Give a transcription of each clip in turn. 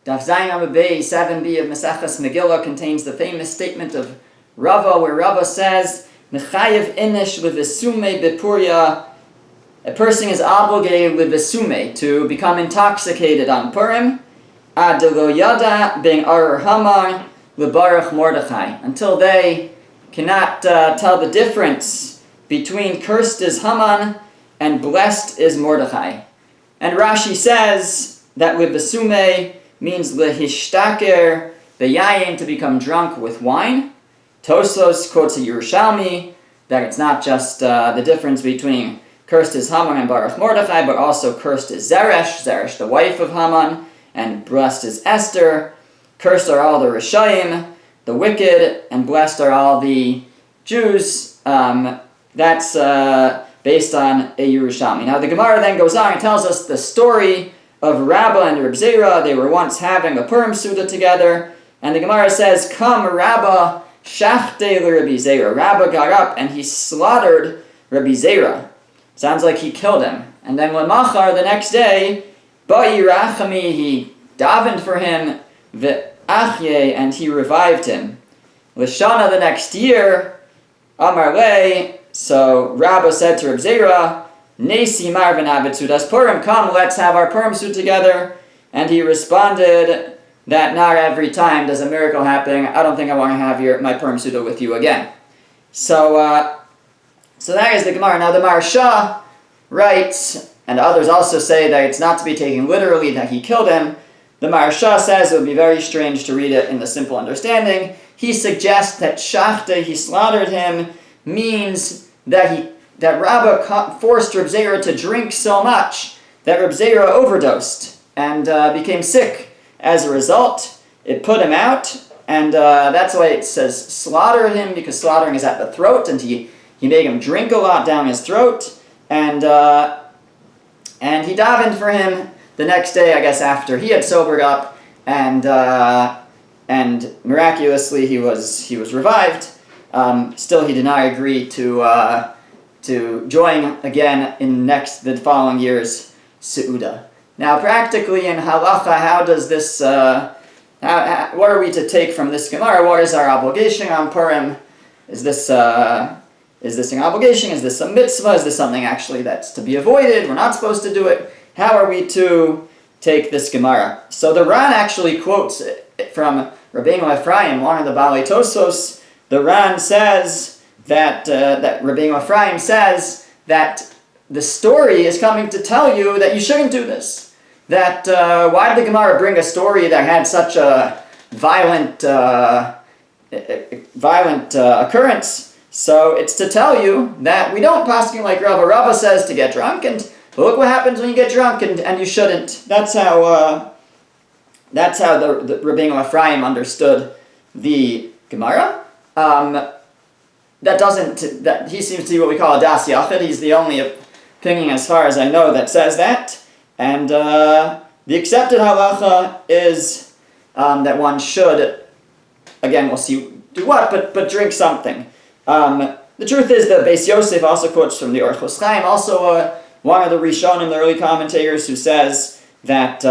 Daf Zayin Amud Bey 7b of Maseches Megillah contains the famous statement of Rava, where Rava says, "Mechayev inish levesume bepuria." A person is obligated levesume to become intoxicated on Purim. Ad lo yada ben Arur Haman lebarach Mordechai, until they cannot tell the difference between cursed is Haman and blessed is Mordechai. And Rashi says that levesume means lehishtaker beyayin, to become drunk with wine. Tosfos quotes a Yerushalmi that it's not just the difference between cursed is Haman and Baruch Mordechai, but also cursed is Zeresh, the wife of Haman, and blessed is Esther. Cursed are all the Rishayim, the wicked, and blessed are all the Jews. That's based on a Yerushalmi. Now the Gemara then goes on and tells us the story of Rabbah and Reb Zera. They were once having a Purim Suda together, and the Gemara says, "Come, Rabbah, shachtei Rabbi Zera." Rabbah got up and he slaughtered Rabbi Zera. Sounds like he killed him. And then Lamachar, the next day, Ba'i Rachami, he davened for him, Ve'achye, and he revived him. Lashana, the next year, Amar Le, so Rabbah said to Reb Zera, Nesi Marvin Abitsudas Purim, come, let's have our Purim suit together. And he responded that not every time does a miracle happen. I don't think I want to have my Purim suit with you again. So that is the Gemara. Now the Maharsha writes, and others also say that it's not to be taken literally that he killed him. The Maharsha says it would be very strange to read it in the simple understanding. He suggests that shachta, he slaughtered him, means that Rabbah forced Reb Zera to drink so much that Reb Zera overdosed and became sick. As a result, it put him out, and that's why it says slaughter him, because slaughtering is at the throat, and he made him drink a lot down his throat, and he davened for him the next day, I guess, after he had sobered up, and miraculously he was revived. Still, he did not agree to join again in the following year's Seuda. Now, practically in halacha, how does this? What are we to take from this Gemara? What is our obligation on Purim? Is this an obligation? Is this a mitzvah? Is this something actually that's to be avoided? We're not supposed to do it. How are we to take this Gemara? So the Ran actually quotes it from Rabbeinu Ephraim, one of the Balei Tosfos. The Ran says that Rabbeinu Ephraim says that the story is coming to tell you that you shouldn't do this. That why did the Gemara bring a story that had such a violent occurrence? So it's to tell you that we don't paskin like Rava. Rava says to get drunk, and look what happens when you get drunk, and you shouldn't. That's how the Rabbeinu Ephraim understood the Gemara. That he seems to be what we call a das yachid. He's the only opinion, as far as I know, that says that. And the accepted halacha is that one should, again, we'll see do what, but drink something. The truth is that Beis Yosef also quotes from the Orchos Chaim, also one of the Rishonim, the early commentators, who says that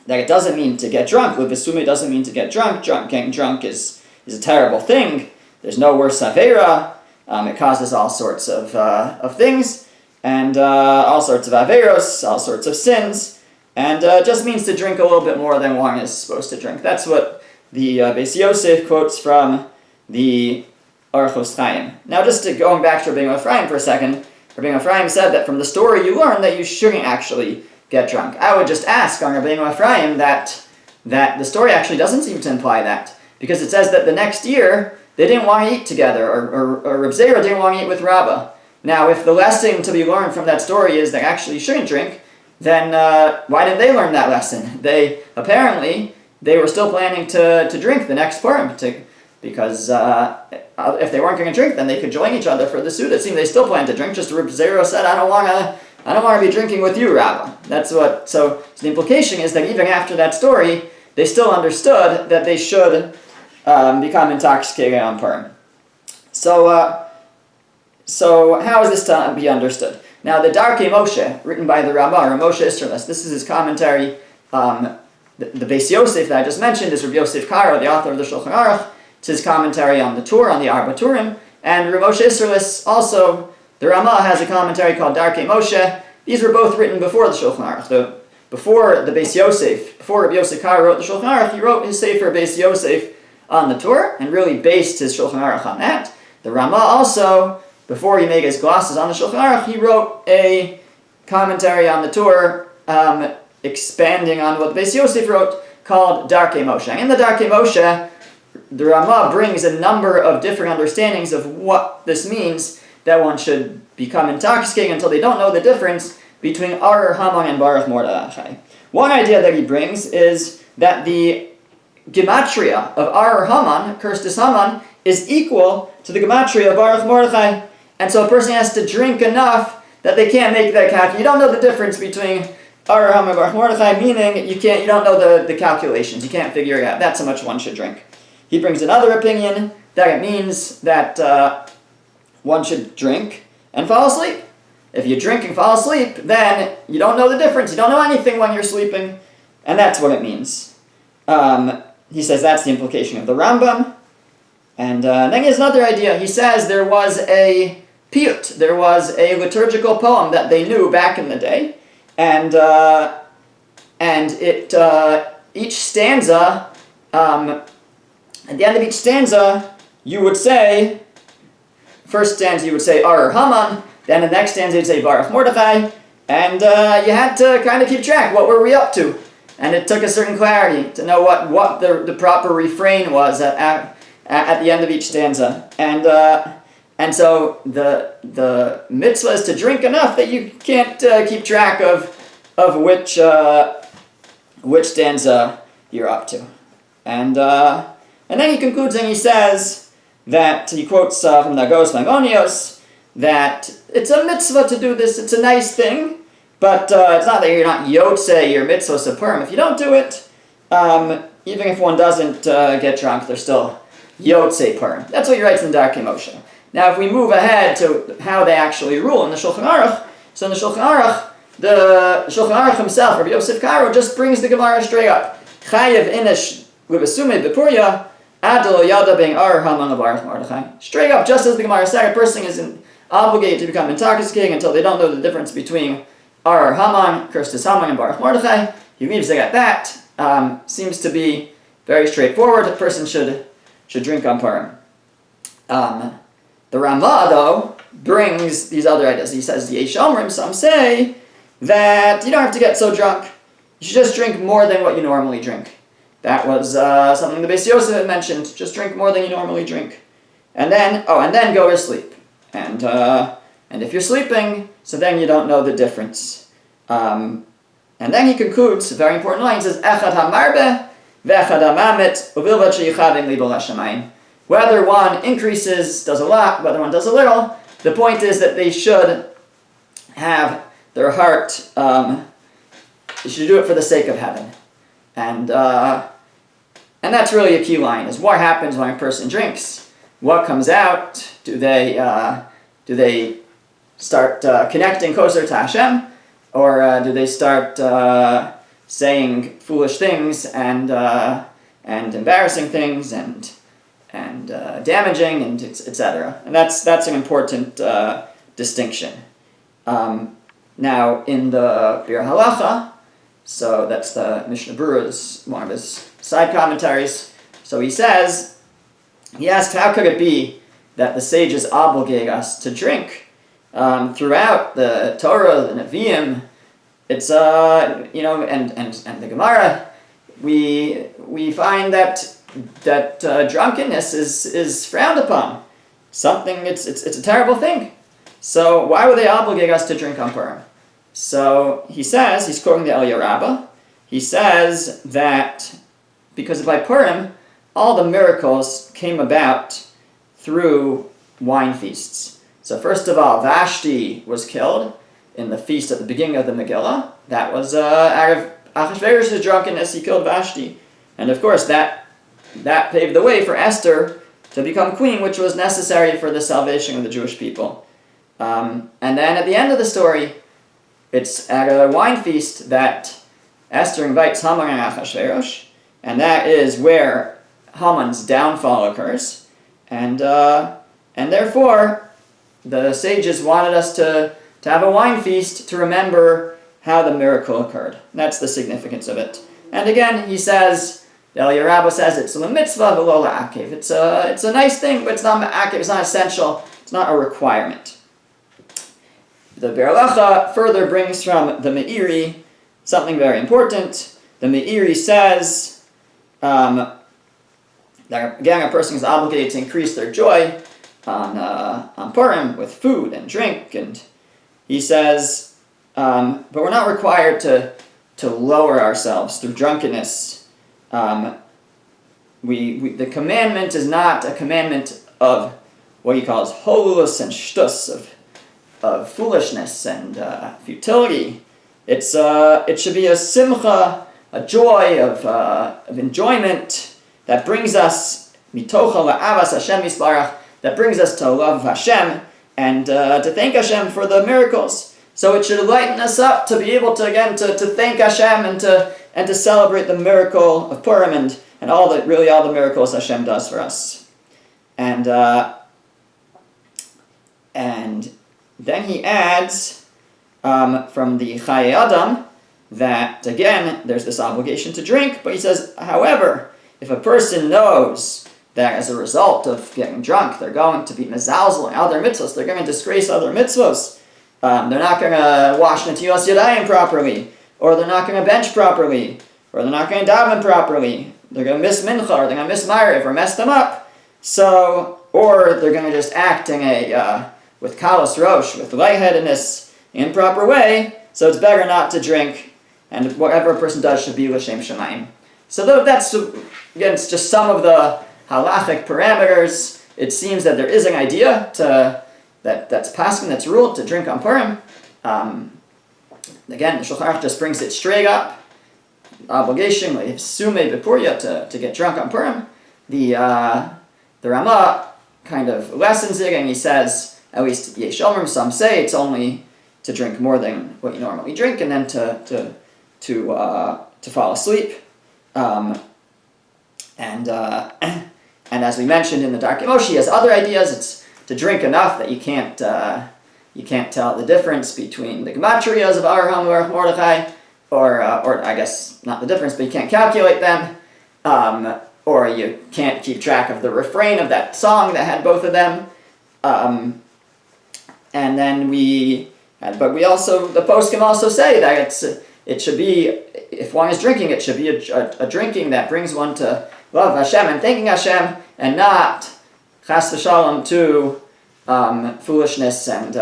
it doesn't mean to get drunk. Levesumi doesn't mean to get drunk. Getting drunk is a terrible thing. There's no worse avera. It causes all sorts of things, and all sorts of averos, all sorts of sins, and just means to drink a little bit more than one is supposed to drink. That's what the Beis Yosef quotes from the Orchos Chaim. Now, just going back to Rabbeinu Ephraim for a second, Rabbeinu Ephraim said that from the story you learn that you shouldn't actually get drunk. I would just ask on Rabbeinu Ephraim that the story actually doesn't seem to imply that, because it says that the next year they didn't want to eat together, or Reb Zera didn't want to eat with Rabbah. Now, if the lesson to be learned from that story is that actually you shouldn't drink, then why didn't they learn that lesson? They were still planning to drink the next Purim, because if they weren't going to drink, then they could join each other for the Suda. It seemed they still planned to drink. Just Reb Zera said, "I don't want to be drinking with you, Rabbah." So the implication is that even after that story, they still understood that they should become intoxicated on Purim. So how is this to be understood? Now, the Darkei Moshe, written by the Ramah, or Moshe Isserles, this is his commentary the Beis Yosef that I just mentioned is Rabbi Yosef Karo, the author of the Shulchan Aruch. It's his commentary on the Torah, on the Arba Turim. And Rav Moshe Isserles also, the Ramah has a commentary called Darkei Moshe. These were both written before the Shulchan Aruch. Before the Beis Yosef, before Rabbi Yosef Karo wrote the Shulchan Aruch, he wrote his Sefer Beis Yosef on the Torah and really based his Shulchan Aruch on that. The Ramah also, before he made his glosses on the Shulchan Aruch, he wrote a commentary on the Torah, expanding on what Beis Yosef wrote, called Darkei Moshe. And in the Darkei Moshe, the Ramah brings a number of different understandings of what this means, that one should become intoxicating until they don't know the difference between Ar Haman and Baruch Mordechai. One idea that he brings is that the gematria of Ar Haman, cursed is Haman, is equal to the gematria of Baruch Mordechai. And so a person has to drink enough that they can't make that calculation. You don't know the difference between Ar Haman and Baruch Mordechai, meaning you don't know the calculations. You can't figure it out. That's how much one should drink. He brings another opinion that it means that one should drink and fall asleep. If you drink and fall asleep, then you don't know the difference. You don't know anything when you're sleeping. And that's what it means. He says that's the implication of the Rambam. And then he has another idea. He says there was a piyut, there was a liturgical poem that they knew back in the day. And each stanza, at the end of each stanza, you would say, first stanza you would say Ar Haman, then the next stanza you'd say Baruch Mordechai, and you had to kind of keep track, what were we up to? And it took a certain clarity to know what the proper refrain was at the end of each stanza. And so the mitzvah is to drink enough that you can't keep track of which stanza you're up to. And then he concludes and he says that, he quotes from the Agos Maimonios, that it's a mitzvah to do this, it's a nice thing, but it's not that you're not yotzei your mitzvahs of Purim. If you don't do it, even if one doesn't get drunk, they're still yotzei Purim. That's what he writes in Darkei Moshe. Now if we move ahead to how they actually rule in the Shulchan Aruch, so in the Shulchan Aruch himself, Rabbi Yosef Karo, just brings the Gemara straight up. Chayev inish l'besume b'purya ad lo yada bein Ar Haman Baruch Mordechai. Straight up, just as the Gemara said, a person isn't obligated to become intoxicating until they don't know the difference between Ar Haman, cursed is Haman, and Baruch Mordechai. He leaves it at that. Seems to be very straightforward. A person should drink on Purim. The Ramah, though, brings these other ideas. He says, Yesh Omrim, some say that you don't have to get so drunk. You should just drink more than what you normally drink. That was something the Beis Yosef had mentioned. Just drink more than you normally drink. And then go to sleep. And if you're sleeping, so then you don't know the difference. And then he concludes, a very important line, he says, Echad hamarbe, ve'echad hamamit, uvilvat sheyichadin libol hashamayim. Whether one increases, does a lot, whether one does a little, the point is that they should have their heart, they should do it for the sake of heaven. And that's really a key line, is what happens when a person drinks? What comes out? Do they start connecting closer to Hashem? Or do they start saying foolish things and embarrassing things and damaging and etc. And that's an important distinction. Now in the Bir Halacha, so that's the Mishnah Berurah's one of his side commentaries. So he says, he asked, how could it be that the sages obligate us to drink throughout the Torah, the Nevi'im? It's and the Gemara, we find that drunkenness is frowned upon. It's a terrible thing. So why would they obligate us to drink on Purim? So he says, he's quoting the Eliyah Rabbah, he says that because by Purim, all the miracles came about through wine feasts. So first of all, Vashti was killed in the feast at the beginning of the Megillah. That was out of Achashverosh's drunkenness, he killed Vashti. And of course, that paved the way for Esther to become queen, which was necessary for the salvation of the Jewish people. And then at the end of the story, it's at a wine feast that Esther invites Haman and Achashverosh, and that is where Haman's downfall occurs. And therefore, the sages wanted us to have a wine feast to remember how the miracle occurred. That's the significance of it. And again, he says, El Yerabba says it's a mitzvah v'lo la'akev. It's a nice thing, but it's not ma'akev, it's not essential, it's not a requirement. The Berlecha further brings from the Meiri something very important. The Meiri says that again, a person is obligated to increase their joy on Purim with food and drink, and he says, but we're not required to lower ourselves through drunkenness. The commandment is not a commandment of what he calls holus and shtus, of foolishness and futility. It should be a simcha, a joy of enjoyment that brings us mitocha la'avas Hashem yisbarach, that brings us to love Hashem and to thank Hashem for the miracles. So it should lighten us up to be able to again to thank Hashem and to celebrate the miracle of Purim and all the miracles Hashem does for us. And then he adds from the Chaye Adam that again there's this obligation to drink, but he says, however, if a person knows that as a result of getting drunk they're going to be mezalzel in other mitzvahs, they're going to disgrace other mitzvahs, they're not going to wash netilas yadayim properly, or they're not going to bench properly, or they're not going to daven properly, they're going to miss mincha, or they're going to miss ma'ariv, or mess them up, or they're going to just act in with kalos rosh, with lightheadedness, improper way, so it's better not to drink, and whatever a person does should be l'shem shamayim. So that's, again, it's just some of the halachic parameters. It seems that there is an idea that's paskin, that's ruled to drink on Purim. Again, the Shulchan Aruch just brings it straight up. Obligation, like sume b'purya, to get drunk on Purim. The Ramah kind of lessens it, and he says, at least yesh omrim, some say it's only to drink more than what you normally drink, and then to fall asleep. And as we mentioned in the Darkei Moshe, he has other ideas. It's to drink enough that you can't tell the difference between the gematrias of Avraham and Mordechai, or I guess not the difference, but you can't calculate them, or you can't keep track of the refrain of that song that had both of them. And then but we also, the poskim also say that it should be, if one is drinking, it should be a drinking that brings one to love Hashem and thanking Hashem, and not chas v'shalom to foolishness and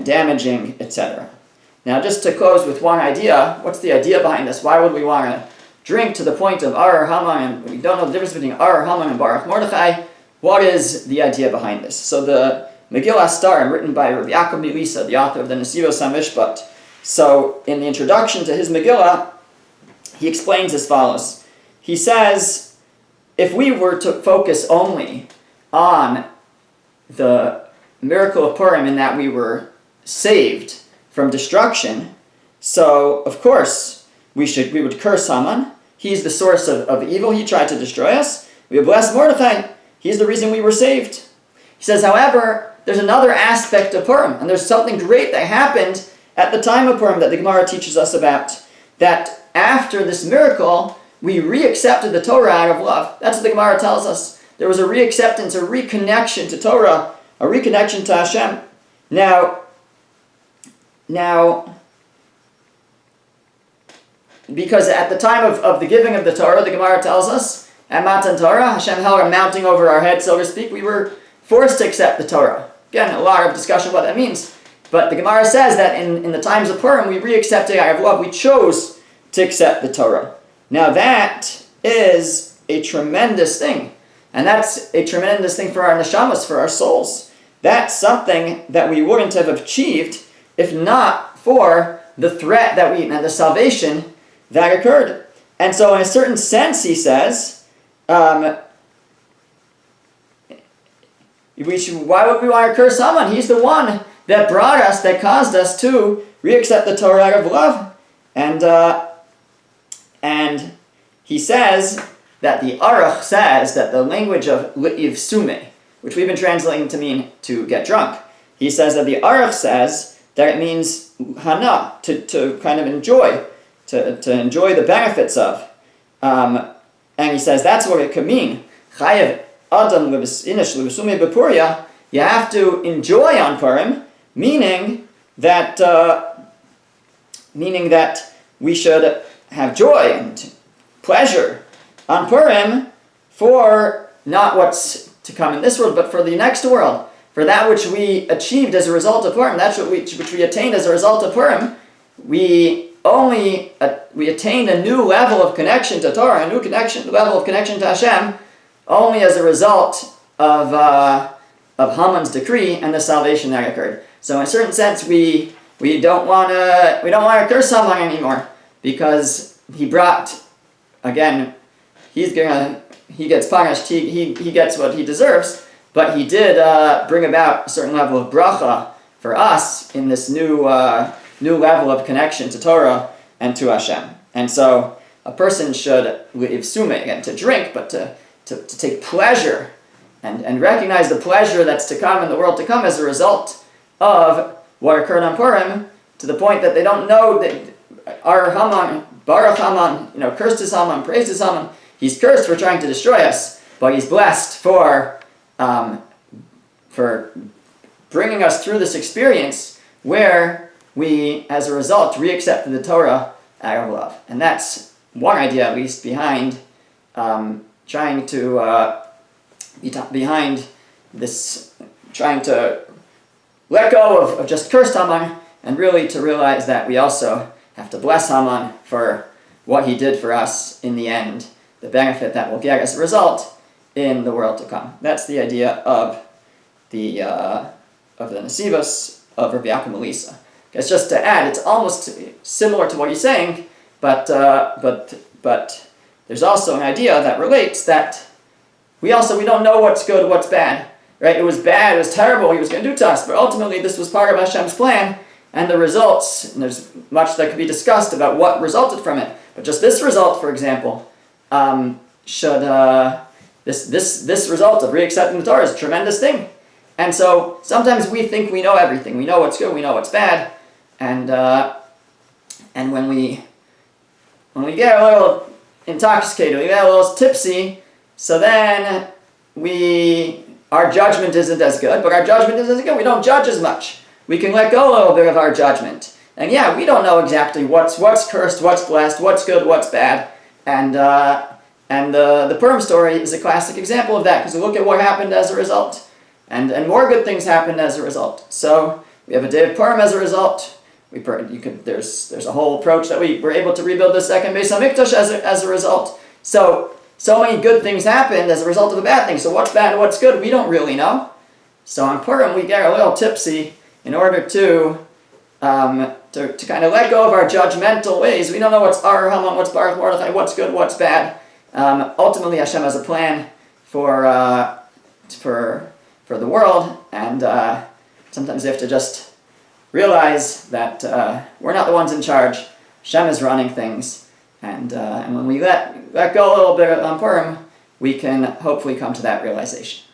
damaging, etc. Now, just to close with one idea, what's the idea behind this? Why would we want to drink to the point of Arar Haman, and we don't know the difference between Arar Haman and Baruch Mordechai? What is the idea behind this? So the Megillah Star, written by Rabbi Yaakov Milisa, the author of the Nesivos HaMishpat, so in the introduction to his Megillah, he explains as follows. He says, if we were to focus only on the miracle of Purim in that we were saved from destruction, so of course we would curse Haman. He's the source of evil. He tried to destroy us. We would bless Mordechai. He's the reason we were saved. He says, however, there's another aspect of Purim, and there's something great that happened at the time of Purim that the Gemara teaches us about, that after this miracle, we reaccepted the Torah out of love. That's what the Gemara tells us. There was a reacceptance, a reconnection to Torah, a reconnection to Hashem. Now, because at the time of the giving of the Torah, the Gemara tells us, at Matan Torah, Hashem held a mounting over our head, so to speak. We were forced to accept the Torah. Again, a lot of discussion what that means. But the Gemara says that in the times of Purim, we reaccepted out of love. We chose to accept the Torah. Now that is a tremendous thing. And that's a tremendous thing for our neshamas, for our souls. That's something that we wouldn't have achieved if not for the threat and the salvation that occurred. And so in a certain sense, he says, why would we want to curse Haman? He's the one that brought us, that caused us to reaccept the Torah out of love. And And he says that the Aruch says that the language of Li'iv Sume, which we've been translating to mean to get drunk, he says that the Aruch says that it means hana, to kind of enjoy, to enjoy the benefits of. And he says that's what it could mean. Chayev Adam inish levusume bepuria, you have to enjoy on Purim, meaning that we should have joy and pleasure on Purim for not what's to come in this world, but for the next world, for that which we achieved as a result of Purim, that's which we attained as a result of Purim. We attained a new level of connection to Torah, a new level of connection to Hashem, only as a result of Haman's decree and the salvation that occurred. So in a certain sense, we don't want to curse Haman anymore, because he brought, again, he gets punished, he gets what he deserves, but he did bring about a certain level of bracha for us in this new level of connection to Torah and to Hashem. And so a person should live sume, again, to drink, but to take pleasure and recognize the pleasure that's to come in the world to come as a result of what occurred on Purim, to the point that they don't know that our Haman, Baruch Haman, cursed is Haman, praised is Haman. He's cursed for trying to destroy us, but he's blessed for bringing us through this experience where we, as a result, re-accepted the Torah out of love. And that's one idea, at least, behind trying to let go of just cursed Haman, and really to realize that we also have to bless Haman for what he did for us in the end, the benefit that we'll get as a result in the world to come. That's the idea of the Nesivos of Rabbi Yaakov Melisa. Because just to add, it's almost similar to what he's saying, but there's also an idea that relates that we don't know what's good, what's bad. Right? It was bad, it was terrible, he was going to do to us, but ultimately this was part of Hashem's plan, and the results, and there's much that could be discussed about what resulted from it, but just this result, for example, this result of re-accepting the Torah is a tremendous thing. And so sometimes we think we know everything, we know what's good, we know what's bad, and when we get a little intoxicated, we get a little tipsy, so then our judgment isn't as good, but our judgment isn't as good. We don't judge as much. We can let go a little bit of our judgment. And yeah, we don't know exactly what's cursed, what's blessed, what's good, what's bad. And the Purim story is a classic example of that, because we look at what happened as a result. And more good things happened as a result. So we have a day of Purim as a result. There's a whole approach that we were able to rebuild the second Beis HaMikdash as a result. So many good things happened as a result of a bad thing. So what's bad and what's good, we don't really know. So on Purim, we get a little tipsy in order to kind of let go of our judgmental ways. We don't know what's Ar Haman, what's Baruch Mordechai, what's good, what's bad. Ultimately, Hashem has a plan for the world, and sometimes we have to just realize that we're not the ones in charge. Hashem is running things. And when we let go a little bit on Purim, we can hopefully come to that realization.